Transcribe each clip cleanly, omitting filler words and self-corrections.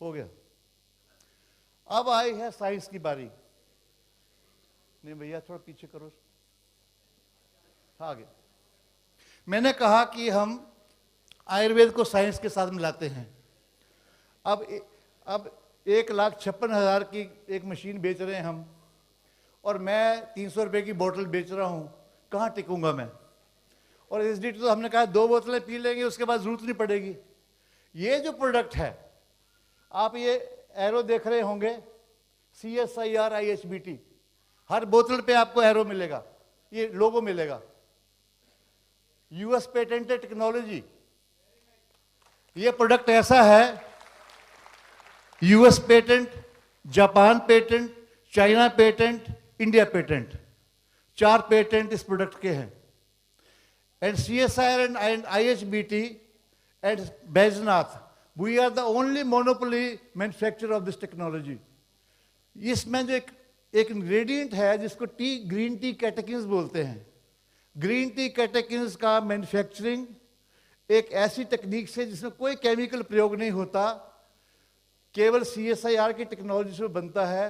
हो गया। अब आई है साइंस की बारी। नहीं भैया थोड़ा पीछे करो, आगे। मैंने कहा कि हम आयुर्वेद को साइंस के साथ मिलाते हैं। अब 1,56,000 की एक मशीन बेच रहे हैं हम, और मैं 300 रुपये की बोतल बेच रहा हूँ, कहाँ टिकूंगा मैं? और एसिडिटी तो हमने कहा 2 बोतलें पी लेंगे, उसके बाद जरूरत नहीं पड़ेगी। ये जो प्रोडक्ट है, आप ये एरो देख रहे होंगे, CSIR IHBT, हर बोतल पे आपको एरो मिलेगा, ये लोगो मिलेगा। US patented technology. ये प्रोडक्ट ऐसा है, US patent, Japan patent, China patent, India patent, 4 patent इस प्रोडक्ट के हैं। And CSIR and IHBT and Baidyanath, we are the only monopoly manufacturer of this technology. इसमें जो एक इंग्रेडिएंट है जिसको ग्रीन टी कैटेकिन्स बोलते हैं। ग्रीन टी कैटेकिन्स का मैन्युफैक्चरिंग एक ऐसी टेक्निक से जिसमें कोई केमिकल प्रयोग नहीं होता, केवल CSIR की टेक्नोलॉजी से बनता है,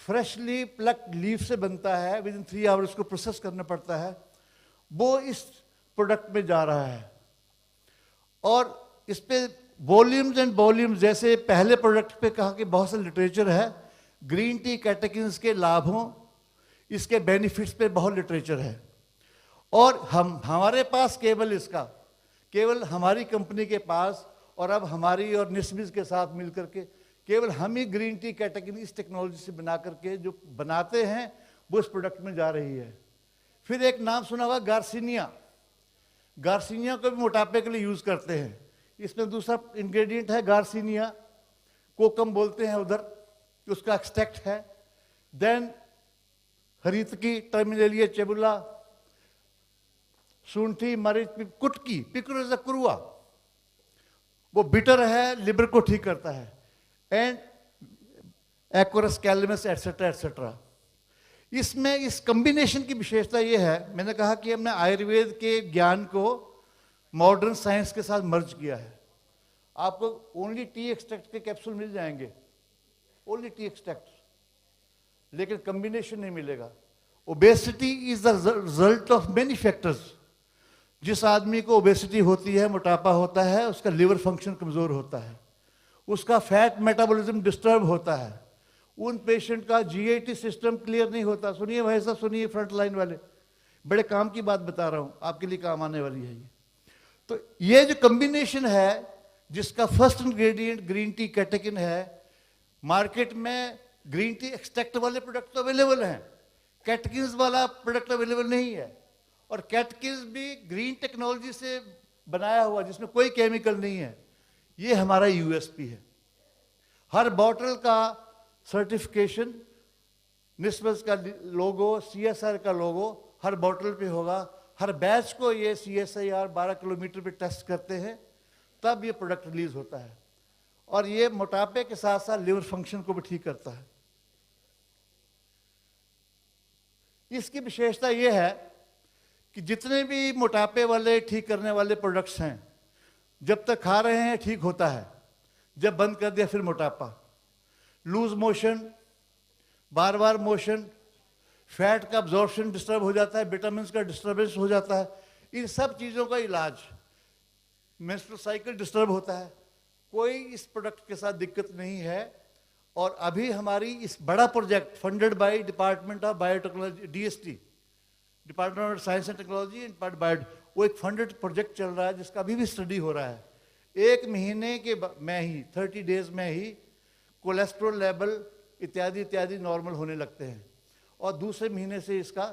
फ्रेशली प्लक्ड लीफ से बनता है, विद इन 3 आवर्स को प्रोसेस करना पड़ता है, वो इस प्रोडक्ट में जा रहा है। और इस पे वॉल्यूम्स एंड वॉल्यूम्स, जैसे पहले प्रोडक्ट पे कहा कि बहुत सा लिटरेचर है, ग्रीन टी कैटेकिन्स के लाभों, इसके बेनिफिट्स पे बहुत लिटरेचर है। और हमारे पास केवल हमारी कंपनी के पास, और अब हमारी और निस्बिस के साथ मिलकर के केवल हम ही ग्रीन टी कैटेकिन इस टेक्नोलॉजी से बना करके जो बनाते हैं वो इस प्रोडक्ट में जा रही है। फिर एक नाम सुना होगा गार्सिनिया। गार्सिनिया को भी मोटापे के लिए यूज करते हैं। इसमें दूसरा इंग्रेडिएंट है गार्सिनिया, कोकम बोलते हैं उधर, उसका एक्सट्रैक्ट है। देन हरितकी, टर्मिनेलिया चेबुला, सूंठी, मरीच, कुटकी, पिक्रोजा कुरुआ, वो बिटर है, लिवर को ठीक करता है। And acorus calamus etcetera etcetera. इसमें इस कॉम्बिनेशन की विशेषता ये है, मैंने कहा कि हमने आयुर्वेद के ज्ञान को मॉडर्न साइंस के साथ मर्ज किया है। आपको ओनली टी एक्सट्रैक्ट के कैप्सूल मिल जाएंगे, ओनली टी एक्सट्रैक्ट, लेकिन कॉम्बिनेशन नहीं मिलेगा। Obesity is the result of many factors. जिस आदमी को ओबेसिटी होती है, मोटापा होता है, उसका लिवर फंक्शन कमजोर होता है, उसका फैट मेटाबॉलिज्म डिस्टर्ब होता है, उन पेशेंट का GIT सिस्टम क्लियर नहीं होता। सुनिए भाई साहब, सुनिए फ्रंट लाइन वाले, बड़े काम की बात बता रहा हूं, आपके लिए काम आने वाली है ये। तो ये जो कॉम्बिनेशन है, जिसका first ingredient green tea catechin है, मार्केट में ग्रीन टी एक्सट्रैक्ट वाले प्रोडक्ट तो अवेलेबल हैं, कैटेकिन्स वाला प्रोडक्ट अवेलेबल नहीं है। और कैटेकिन्स भी ग्रीन टेक्नोलॉजी से बनाया हुआ, जिसमें कोई केमिकल नहीं है। ये हमारा USP है। हर बॉटल का सर्टिफिकेशन, निस्बत का लोगो, CSR का लोगो हर बॉटल पे होगा। हर बैच को ये CSIR 12 किलोमीटर पे टेस्ट करते हैं, तब ये प्रोडक्ट रिलीज होता है। और ये मोटापे के साथ साथ लिवर फंक्शन को भी ठीक करता है। इसकी विशेषता ये है कि जितने भी मोटापे वाले ठीक करने वाले प्रोडक्ट्स हैं, जब तक खा रहे हैं ठीक होता है, जब बंद कर दिया फिर मोटापा, लूज मोशन, बार बार मोशन, फैट का अब्जॉर्प्शन डिस्टर्ब हो जाता है, विटामिन का डिस्टर्बेंस हो जाता है। इन सब चीज़ों का इलाज, मेंस्ट्रुअल साइकिल डिस्टर्ब होता है, कोई इस प्रोडक्ट के साथ दिक्कत नहीं है। और अभी हमारी इस बड़ा project funded by department of biotechnology, DST, department of science and technology and bio, वो एक फंडेड प्रोजेक्ट चल रहा है जिसका अभी भी स्टडी हो रहा है। 1 महीने के में ही, 30 डेज में ही कोलेस्ट्रॉल लेवल इत्यादि इत्यादि नॉर्मल होने लगते हैं, और दूसरे महीने से इसका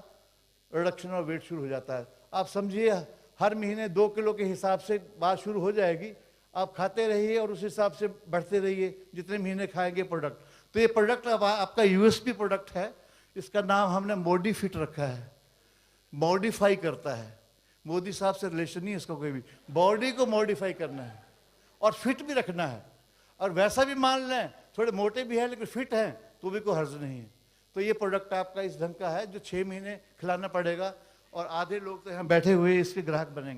रिडक्शन ऑफ वेट शुरू हो जाता है। आप समझिए हर महीने 2 किलो के हिसाब से बात शुरू हो जाएगी। आप खाते रहिए और उस हिसाब से बढ़ते रहिए जितने महीने खाएंगे प्रोडक्ट। तो ये प्रोडक्ट अब आपका USP प्रोडक्ट है। इसका नाम हमने मॉडिफिट रखा है, मॉडिफाई करता है। मोदी साहब से रिलेशन नहीं है इसका कोई भी। बॉडी को मॉडिफाई करना है और फिट भी रखना है, और वैसा भी मान लें थोड़े मोटे भी हैं लेकिन फिट हैं तो भी कोई हर्ज नहीं है। तो ये प्रोडक्ट आपका इस ढंग का है जो 6 महीने खिलाना पड़ेगा, और आधे लोग तो यहाँ बैठे हुए इसके ग्राहक बनेंगे।